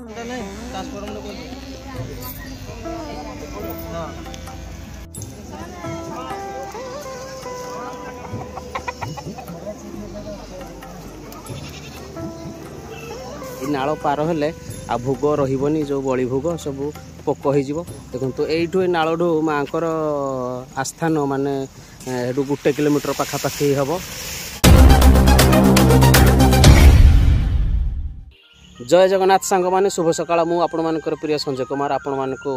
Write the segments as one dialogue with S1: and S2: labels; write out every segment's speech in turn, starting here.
S1: नाल पार हेले आ भोग रही जो बड़ी भोग सब पोक हो देखो यू नाल माँ आस्थान माने गोटे किलोमीटर पाखापाखि हम। जय जगन्नाथ सांग माने शुभ सकाळ मु आपण मानकर प्रिय संजय कुमार आपण मानकु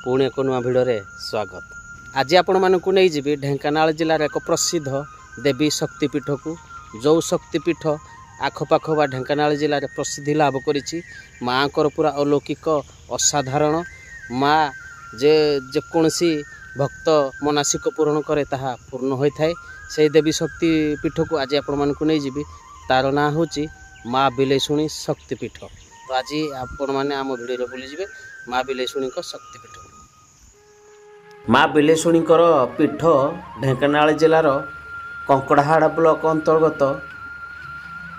S1: पुणे एक नुआ भिडियो रे स्वागत। आज आपण मानकु नै जिबी ढेंकानाल जिल्लार एक प्रसिद्ध देवी शक्तिपीठ को जो शक्तिपीठ आखपाख बा ढेंकानाल जिल्लार प्रसिद्धि लाभ करिछि। माँ कर पूरा अलौकिक असाधारण माँ जेकोसी भक्त मनासिक पूर्ण करे ताहा पूर्ण होई थाए। से देवी शक्तिपीठ को आज आपण मानकु नै जिबी तार ना होछि माँ बिलेशुणी शक्तिपीठ। तो आज आपण मैंने आम भिडियो बुलीजे माँ बिलेशुणी शक्तिपीठ। माँ बिलेशुणी पीठ ढेंकानाल जिलार कंकड़ाहाड़ ब्लॉक अंतर्गत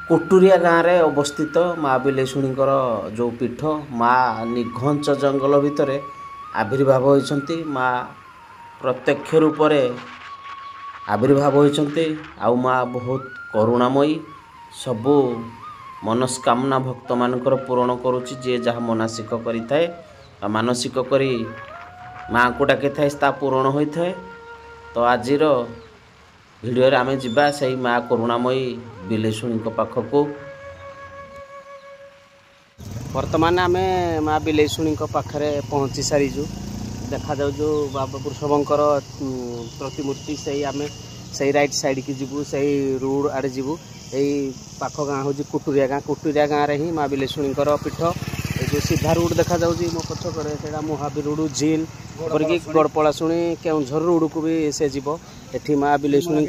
S1: कुटुरिया गाँव में अवस्थित माँ बिलेशुणी जो पीठ माँ निघंच जंगल भितर आविर्भाव होती। माँ प्रत्यक्ष रूप से आविर्भाव होती। आउ माँ बहुत करुणामयी सबू मनस्कामना भक्त मानकर पूरण करुच्ची। जे जहाँ मनसिक करिथाए मानसिक करी माँ को डाकी थाए ता पूरण होता है। तो आज भिडियो रे आमे जिबा सही माँ करुणामयी बिलेशुणी पाखक। वर्तमान आमे माँ बिलेशुणी पाखरे पहुँची सारीजु। देखा जाऊ जो बाबा पुरुषोत्तमकर प्रतिमूर्ति से आमे सही राइट साइड की जीवु सही रोड आड़े जीवु। यही पाख गाँ हूँ कुटुरिया गाँव रे ही माँ बिलेशुणी पीठ। ये जो सीधा रोड देखा जाऊँगी मो पछकरे से मुहाबी रोड झील करके गड़पड़ाशुणी केउझर रोड को भी से जीव। एठी माँ बिलेशुणी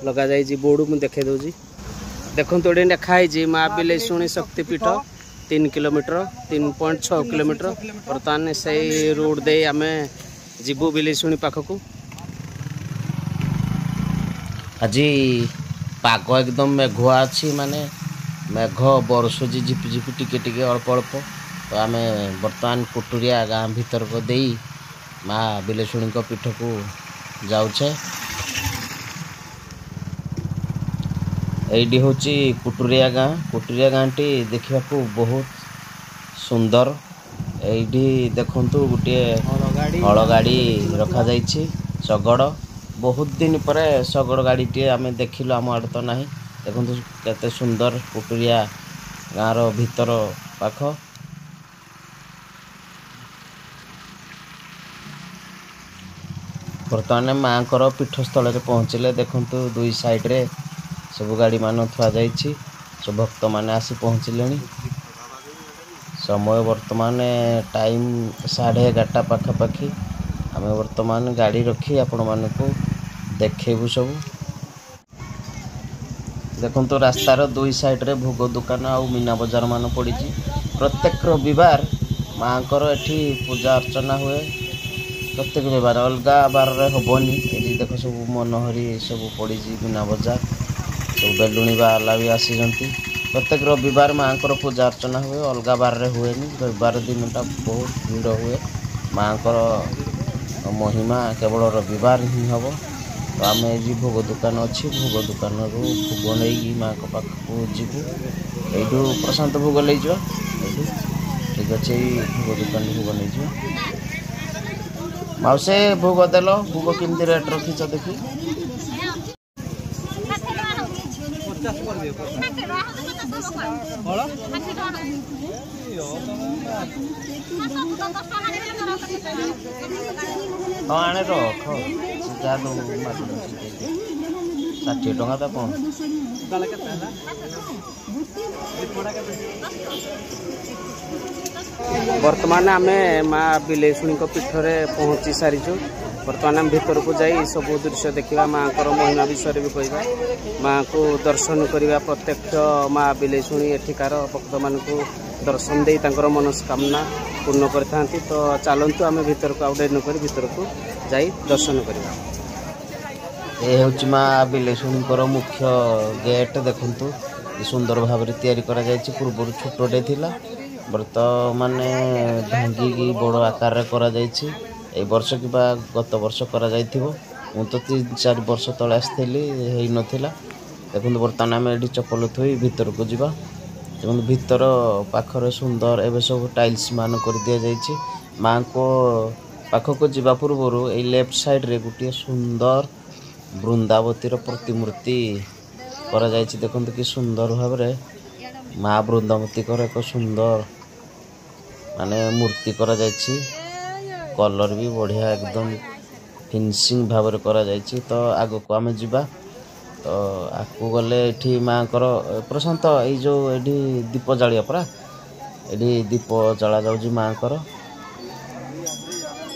S1: लगा जाइए बोर्ड मुझे देखे दूसरी देखो ये लिखाई माँ बिलेशुणी शक्तिपीठ 3 किलोमीटर 3.6 किलोमीटर। बर्तमान से रोड दे आम जीवु बिलेशुणी पाखक। आज पाग एकदम मेघुआ अच्छी माने मेघ बरसुची झिपि झिपि टिके टिके अल्प अल्प। तो आम बर्तमान कुटुरिया गाँ भीतर को दे माँ बिलेशुणी पीठ को जाऊे। यही हूँ कुटुरिया गाँ टी देखा बहुत सुंदर। यही देखु गोटे हल गाड़ी रखा जाइए शगड़। बहुत दिन पर शगड़ गाड़ी टी आम देखिलु आम आड़े तो नहीं। देखो केते सुंदर कुटुरिया गाँव भीतर पाख। बर्तमान माँ को पीठस्थल में पहुँचले देखु दुई साइड रे सब गाड़ी मान थुआ जाइए। सब भक्त मैंने आसी पहुँचले। समय वर्तमान टाइम 11:30 पाखापाखि। आम वर्तमान गाड़ी रखी आपण मानक देखेबू सब। देखो रास्तार दुई साइड रे भोग दुकान आउ मीना बजार मान पड़ी। प्रत्येक रविवार माँ को एठी पूजा अर्चना हुए। प्रत्येक रविवार अलगा बार हेनी। ये देख सब मनोहरी सब पड़ी मीना बजार सब बेलुणी बाला भी आसी। प्रत्येक रविवार माँ को पूजा अर्चना हुए अलगा बार हुए। रविवार दिन टा बहुत भीड़ हुए। माँ को महिमा केवल रविवार ही हम। तो आम ये भोग दुकान अच्छी भोग दुकान रू भोग नहीं माँ को पाखक जीवु। यू प्रशांत भोग ले जा ठीक अच्छे भोग दुकान भोग नहीं जा। मौसे भोग देल भोग केमती रेट रखीच देखी। हाँ आने रख जा दो 60 टका तो कौन वर्तमान आम माँ बिलेशुणी पीठ रे पहुँची सारीचु। बर्तमान आम भीतर को जाई सब दृश्य देखा माँ को महिमा विषय भी कहवा। माँ को दर्शन करवा प्रत्यक्ष माँ बिलेशुणी एठिकार भक्त मान को दर्शन दे मनस्कामना पूर्ण करता। तो चलतु आम भीतर को आउट नक भीतर को जाई दर्शन करवा। ये हूँ माँ बिलेशुणी मुख्य गेट देखु सुंदर भाव में तैयारी करा पूर्व छोटे थिला
S2: बर्तमान भांगी बड़ आकार करा ए वर्ष कि गत वर्ष करा मु तो 3-4 वर्ष तले आसती नथिला। देखो बर्तमान आम ये चप्पल थोई भीतर को जावा। देखो भीतर पाखरे सुंदर एवं सब टाइल्स मान कर दि जाइए। माँ को पाखक जावा पूर्व ये लेफ्ट साइड रे गोटे सुंदर वृंदावतीर प्रतिमूर्ति करा जाइए। देखो कि सुंदर भाव माँ वृंदावती एक सुंदर माने मूर्ति करा जाइए। कलर भी बढ़िया एकदम फिनिशिंग भाव करा जाइए। तो आग को आम जा तो आपको गले ये माँ कर प्रशांत ये जो ये दीप जालिया परा ये दीप जला जाऊँ माँ कर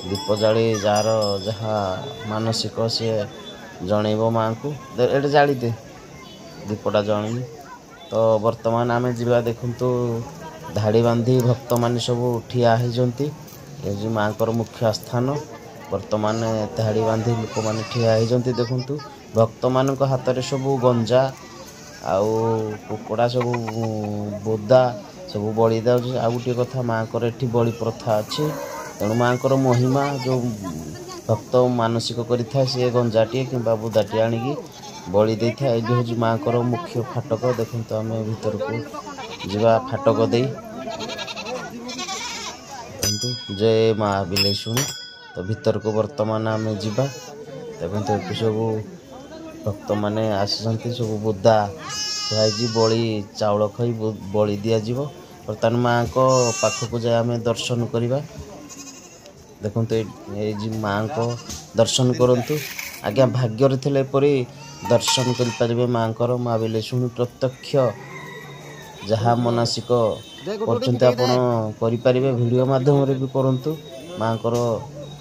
S2: दीप जाली जार जहाँ मानसिक सी जनइब माँ को ये जाली दे दीपटा जल। तो वर्तमान आम जा देखु धाड़ी बांधी भक्त मान सब ठिया होती। ये माँ कर मुख्य स्थान वर्तमान धाड़ी बांधी लोक मैंने ठिया होती। देखु भक्त मान हाथ में सब गंजा आउ कुकड़ा सब बोदा सब बलि दे। आ गोटे कथा माँ कर ये बलि प्रथा अच्छी। तेणु माँ कर महिमा जो भक्त मानसिक करें सी गंजाटे कि बोदाटे आणिकी बलि दे था। ये हूँ माँ कर मुख्य फाटक। देखो तो आम भीतर को जा फाटक दे जय माँ बिले शुणी। तो भीतर को वर्तमान आम जा देखो तो सब भक्त मैंने आसी सब बोदा खुआई बलि चाउल खाई बलि दि बर्तमान माँ को पाखक जाए आम दर्शन करवा। देखो तो ये माँ को दर्शन करंतु आज्ञा भाग्य थे एपरी दर्शन करें माँ को। माँ बिले शुणी प्रत्यक्ष जहाँ मानसिक करें वीडियो माध्यम भी करंतु माँ को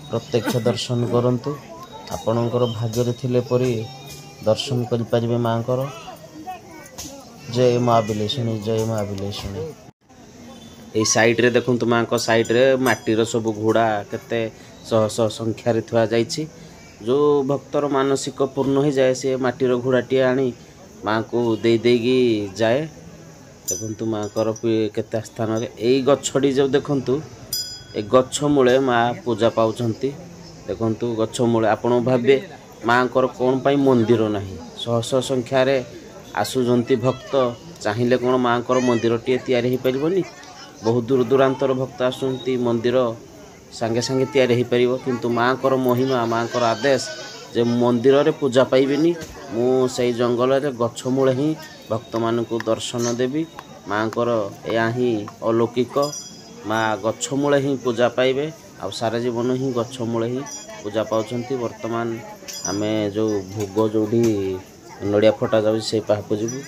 S2: प्रत्यक्ष दर्शन करंतु। आपणकर भाग्य थे परी दर्शन करें माँ को। जय माँ बिले शुणी जय माँ बिले शुणी।
S1: ये साइड रे देखो तो माँ को साइड रे माटीर सब घोड़ा केते शह शह संख्यार थुआ जाइछि। जो भक्तर मानसिक पूर्ण हो जाए सी माटीर घोड़ाटी आनी माँ को दे देगी जाए। देखु माँ कर केते स्थान यही गछटी जो देखु ए गछ मूले माँ पूजा पाउछंती। देखु गछ मूले आपण भावे माँ कर कौन पाई मंदिर नहीं शह शह संख्यार आसुचंती भक्त चाहिए कौन माँ कर मंदिर टे तैयारी हो पारबनी। बहुत दूर दूरांतर भक्त आसुंती मंदिर सांगे सांगे तैयारी हो पार किंतु माँ कर महिमा माँ कर आदेश जे मंदिर रे पूजा पाइबेनी मु से जंगल रे गछ मूले ही भक्त मान को दर्शन देवी। माँ कर या ही अलौकिक माँ गछ मूले ही पूजा पाइबे आ सारा जीवन ही गछ मूले ही पूजा पाउछंती। वर्तमान आमे जो भोग जोड़ी नड़िया फटा जाऊ से पाहको जीवु।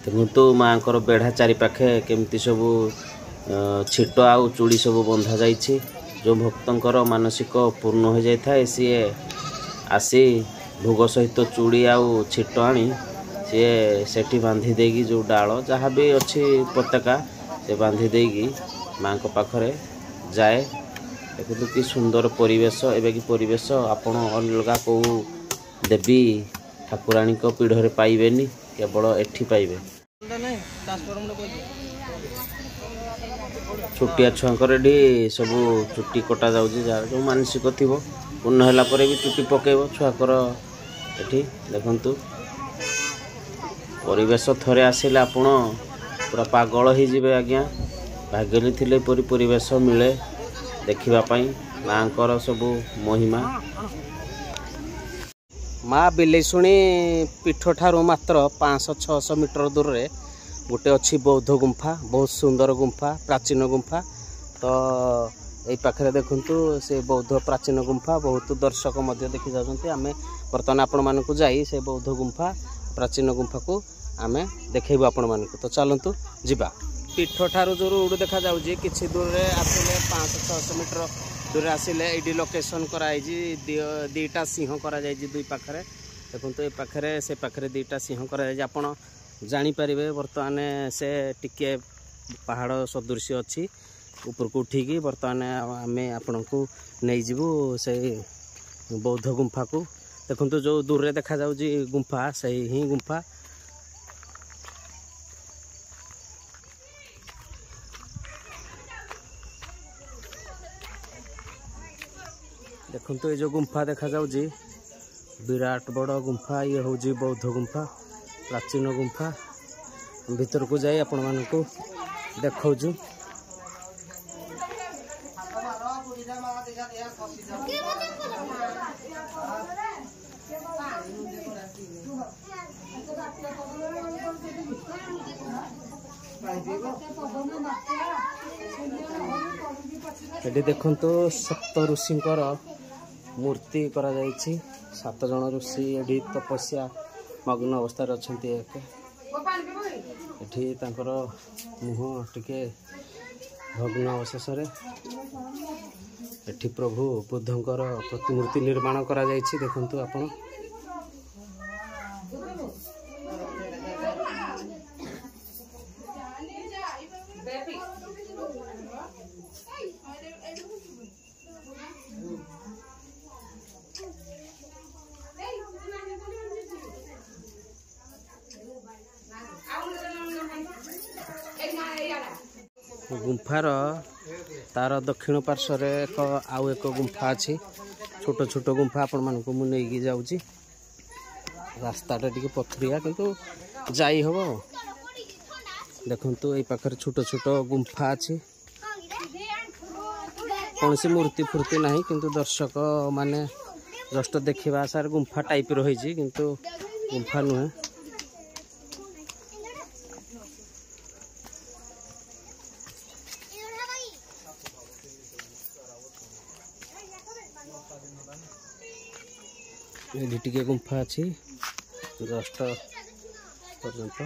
S1: देखु माँ को बेढ़ा चारि पाखे केमती सब छिट आउ चूड़ी सब बंधा जाइछि। जो भक्तंकर मानसिक पूर्ण हो जाए सी आसी भोग सहित चूड़ी आउ छिट आनी सी सेठी बांधी देगी जो डाल जहाँ भी अच्छी पताका से बांधी देगी माँ को पाखरे जाए। देखो कि सुंदर परिवेश एवं कि परिवेश आपण अलगा को देवी ठाकुराणी को पीढ़ पाइबेनी केवल एठी पाइबे। छोटिया छुआंकर एडी सब चुट्टी कटा जाउछि जो मानसिक थी पूर्ण होला परे भी चुट्टी पकेब छुआकर एठी। देखंतु परिवेश थरे आसिले आपण पूरा पागल हो जिवे आज्ञा। भाग्य थिले परी परिवेश मिले देखिबा पई माँ कर सब महिमा। माँ बिलेशुणी पीठ ठारू मात्र 500-600 मीटर दूर रे गोटे अच्छी बौद्ध गुंफा बहुत सुंदर गुंफा प्राचीन गुंफा। तो यही पाखे देखु से बौद्ध प्राचीन गुंफा बहुत दर्शक मध्य देखी जाती। आम बर्तमान आपण मानक जाई से बौद्ध गुंफा प्राचीन गुंफा को आम देखू आपण मानक। तो चलतु जीवा पीठ ठारू जो रोड देखा जाउछि किछि दूर रे आसिले 500-600 मीटर दूर आसिले ये लोकेशन कराई दीटा सिंह करा दुई पाखे। देखो ये पाखे से पाखे दीटा सिंह करा आपण जानीपर बर्तमान से टिके पहाड़ सदृश अच्छी ऊपर को उठिकी बर्तमान आम आपण को नहीं जीवु से बौद्ध गुंफा को देखो जो दूर रे देखा जाउजी गुंफा सही ही गुंफा देखो ये जो गुंफा देखा जाउजी विराट बड़ गुंफा ये हूँ बौद्ध गुंफा प्राचीन गुंफा भीतर को जाए आपण मानक देखौजु ये देखो सप्त ऋषिंकर मूर्ति करा जायछि 7 जन ऋषि एठी तपस्या मग्न अवस्था अच्छा एठी तांकर मुह टिके भग्न अवशेष एठी प्रभु बुद्धंकर प्रतिमूर्ति निर्माण करा जायछि देखंतु आपण गुंफार तार दक्षिण पार्श्व एक आउ एक गुंफा अच्छी छोट छोट गुंफा आपण मानक मु नहीं जाऊँगी रास्ताटा टिके पथरिया किंतु जाई हबो देखंतु एई पाखर छोट छोट गुंफा अच्छी कौन सी मूर्ति फूर्ति नहीं किंतु दर्शक माने जस्ट देखा आशार गुंफा टाइप रही किंतु गुंफा नुहे ये टिके गुंफा अच्छी जस्ट पर्यंत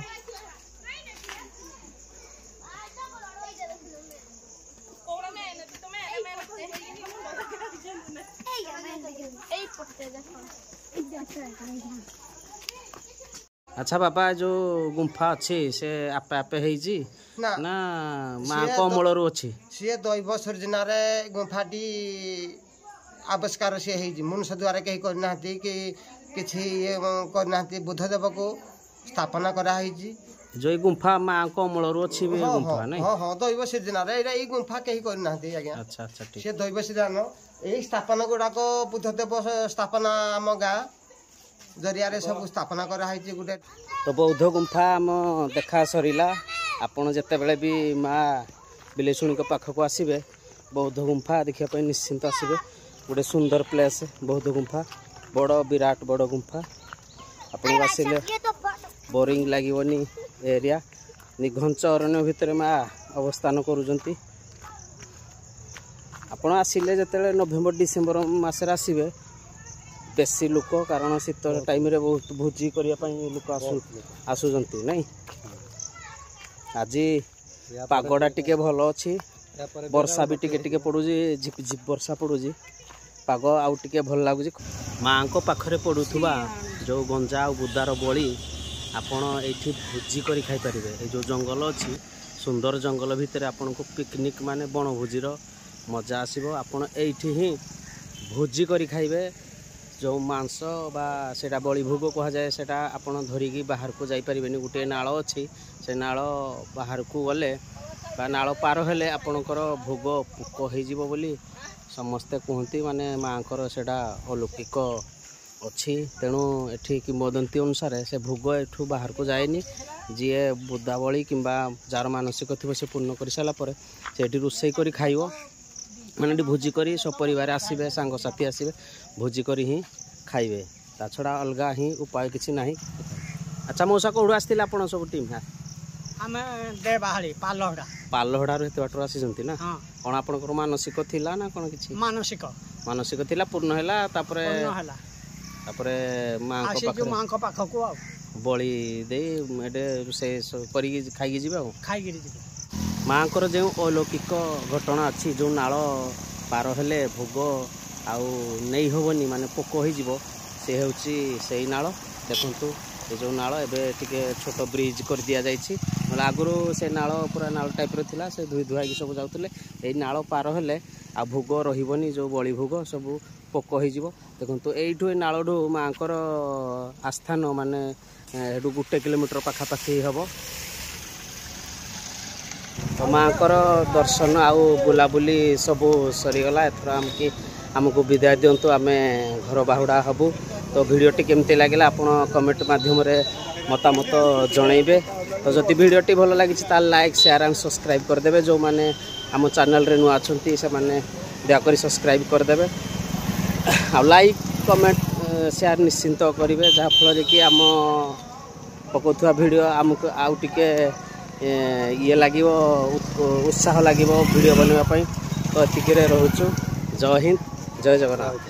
S1: अच्छा बाबा जो गुंफा अच्छी से आपे आपे हेजी ना माँ कमल अच्छी
S3: सी दैव सृजना गुंफाटी आविष्कार सी है मनुष्य द्वारा कहीं करना कि किसी करना बुद्धदेव को स्थापना कराई
S1: जो गुंफा माँ कमल अच्छी गुंफा नहीं
S3: हाँ हाँ दैव सृजना ये गुंफा कहीं करना आज्ञा
S1: अच्छा अच्छा ठीक
S3: से दैव सृजना यही स्थापना गुड़ाक बुद्धदेव स्थापना आम गाँ जरिया सब स्थापना कराई गोटे
S1: तो बौद्ध गुंफा आम देखा सरीला आपण जिते भी माँ बिलेशुणी पाखक आसबे बौद्ध गुंफा देखापी निश्चिंत आसबे गोटे सुंदर प्लेस बौद्ध गुंफा बड़ विराट बड़ गुंफा आपन आसिले बोरिंग लगे एरिया निघंच अरण्य भितर माँ अवस्थान करुँच आपण आसिले जिते नवेम्बर डिसेम्बर मसरे आसबे बेसी लोक कारण शीत टाइम रे बहुत भोजी करने लोक आसुंट नहीं आज पागड़ा टिके भल अच्छी वर्षा भी टिके टिके पड़ुजी झिप झिप वर्षा पड़ुजी पाग आउ टिके भल लगुच माँ को पाखरे पड़ुथुबा जो गंजा और बुदार बड़ी आपण एठी भोजी करी खाई परिबे ए जो जंगल अच्छी सुंदर जंगल भितर आपण को पिकनिक माने बनभोजीर मजा आसीबो आपण एठी ही भोजी करी खाइबे जो मांस बा सेटा बड़ी भोग कह जाए सेटा आपण धरिकी बाहर को जाई परिबेनी गोटे नाळ अच्छी से नाळ बाहर को गले बा नाळ पार हेले आपणकर भोग पुक हो बोली समस्ते कहती माने माँकर सेटा अलौकिक अच्छी तेणु एठी किंवदंती अनुसार से भोग एठू बाहर को जाएनी जी बुदावली किंबा जार मानसिक थी से पूर्ण कर सारापर से रोषे कर खाइब मैंने भोजी करी सब परिवार आसबे सांगसाथी आसबे भोजी करी ही खाइबे ता छड़ा अलगा ही उपाय किसी ना। अच्छा मौसा कौड़ आसते आप सब टीम पालहड़ा एत बाटर आसी ना कौन आपंकर मानसिक थिला ना कौन किसी मानसिक थिला पूर्ण है माँ पाखक बड़ी दे रोषे खाई जी माँ को जो अलौकिक घटना अच्छी जो नाल पार हेले भोग आउ नहीं हेनी माने पोक हो से हूँ से नाल देखु ये जो नाल एबे टिके छोट ब्रिज कर दि जाइए नला आगु से नाल पूरा नाल टाइप थिला से धुई धुआई सब जाउतले एई नाल पार हेले आ भोग रहिबनी जो बळी भोग सब पोक हो देखो यू नालू माँकर आस्थान माने एडू 1 किलोमीटर पाखापाखि हम तो माँकर दर्शन आउ बुलाबुली सब सरीगला एथर आमको विदाय दिंतु आम घर बाहुड़ा हबु तो भिडियोटी केमती लगे आप कमेंट माध्यम मतामत जनइबे तो जदि भिडियोटी भल लगी लाइक शेयर एंड सब्सक्राइब करदे जो मैंने आम चैनल रे नुआ अच्छी से मैंने दयाकोरी सब्सक्राइब करदे आ लाइक कमेंट शेयर निश्चिंत करेंगे जहाँफल कि आम पकाउथुवा भिडियो आमको आउ टिके ये लगे उत्साह लगे भिडियो बनवाई तो एतिक रोचु जय हिंद जय जगन्नाथ।